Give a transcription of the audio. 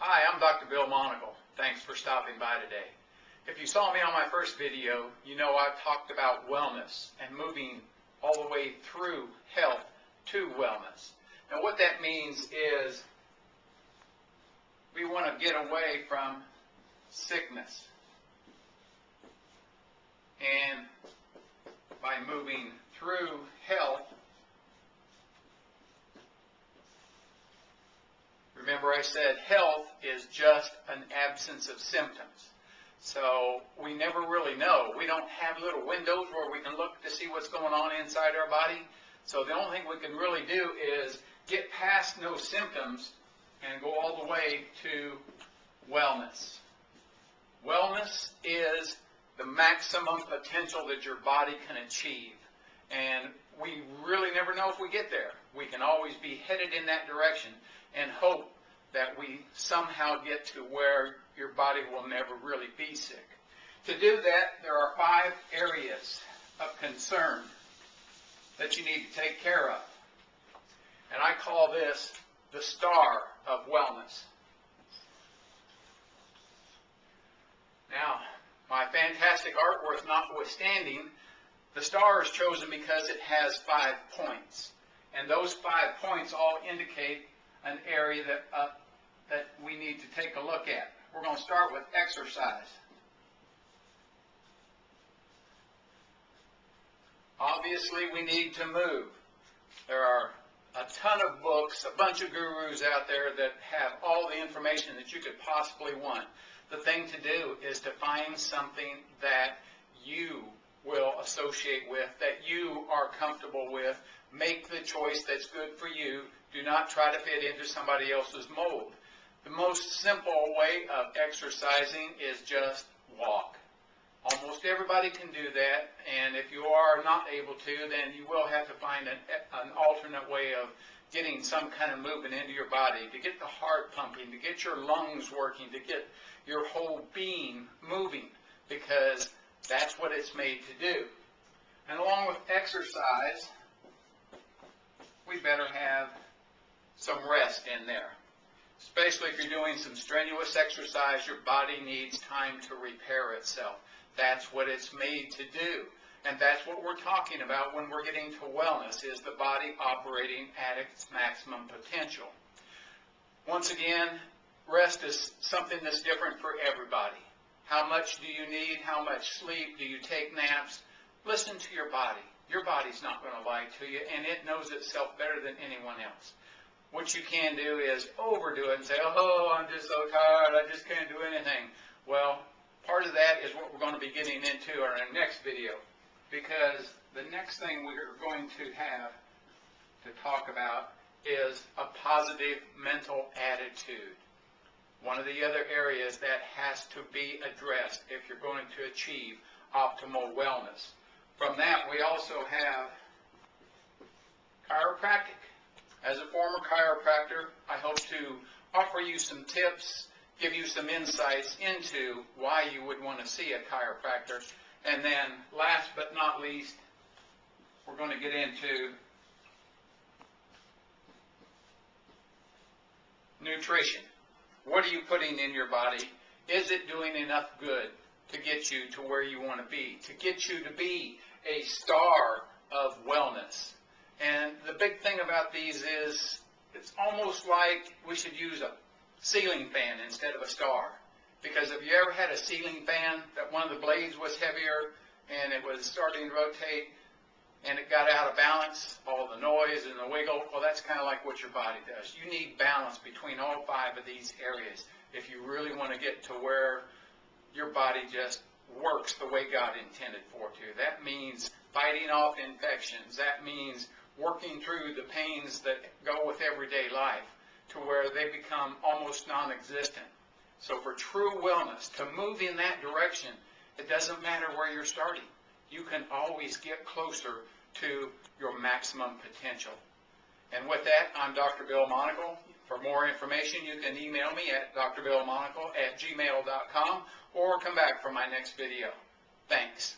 Hi, I'm Dr. Bill Monagle. Thanks for stopping by today. If you saw me on my first video, you know I've talked about wellness and moving all the way through health to wellness. Now what that means is we want to get away from sickness. And by moving through health, remember I said health is just an absence of symptoms. So we never really know. We don't have little windows where we can look to see what's going on inside our body. So the only thing we can really do is get past no symptoms and go all the way to wellness. Wellness is the maximum potential that your body can achieve. And we really never know if we get there. We can always be headed in that direction and hope that we somehow get to where your body will never really be sick. To do that, there are 5 areas of concern that you need to take care of. And I call this the star of wellness. Now, my fantastic artwork notwithstanding, the star is chosen because it has 5 points. And those 5 points all indicate an area that we need to take a look at. We're going to start with exercise. Obviously, we need to move. There are a ton of books, a bunch of gurus out there that have all the information that you could possibly want. The thing to do is to find something that you will associate with, that you are comfortable with. Make the choice that's good for you. Do not try to fit into somebody else's mold. The most simple way of exercising is just walk. Almost everybody can do that, and if you are not able to, then you will have to find an alternate way of getting some kind of movement into your body, to get the heart pumping, to get your lungs working, to get your whole being moving, because that's what it's made to do. And along with exercise, we better have some rest in there. Especially if you're doing some strenuous exercise, your body needs time to repair itself. That's what it's made to do. And that's what we're talking about when we're getting to wellness, is the body operating at its maximum potential. Once again, rest is something that's different for everybody. How much do you need? How much sleep? Do you take naps? Listen to your body. Your body's not going to lie to you, and it knows itself better than anyone else. What you can do is overdo it and say, oh, I'm just so tired, I just can't do anything. Well, part of that is what we're going to be getting into in our next video, because the next thing we're going to have to talk about is a positive mental attitude. One of the other areas that has to be addressed if you're going to achieve optimal wellness. From that, we also have chiropractic. As a former chiropractor, I hope to offer you some tips, give you some insights into why you would want to see a chiropractor. And then, last but not least, we're going to get into nutrition. What are you putting in your body? Is it doing enough good to get you to where you want to be, to get you to be a star of wellness? And the big thing about these is it's almost like we should use a ceiling fan instead of a star. Because if you ever had a ceiling fan that one of the blades was heavier and it was starting to rotate and it got out of balance, all the noise and the wiggle, well, that's kind of like what your body does. You need balance between all 5 of these areas if you really want to get to where your body just works the way God intended for it to. That means fighting off infections. That means working through the pains that go with everyday life to where they become almost non-existent. So for true wellness, to move in that direction, it doesn't matter where you're starting. You can always get closer to your maximum potential. And with that, I'm Dr. Bill Monagle. For more information, you can email me at drbillmonagle@gmail.com or come back for my next video. Thanks.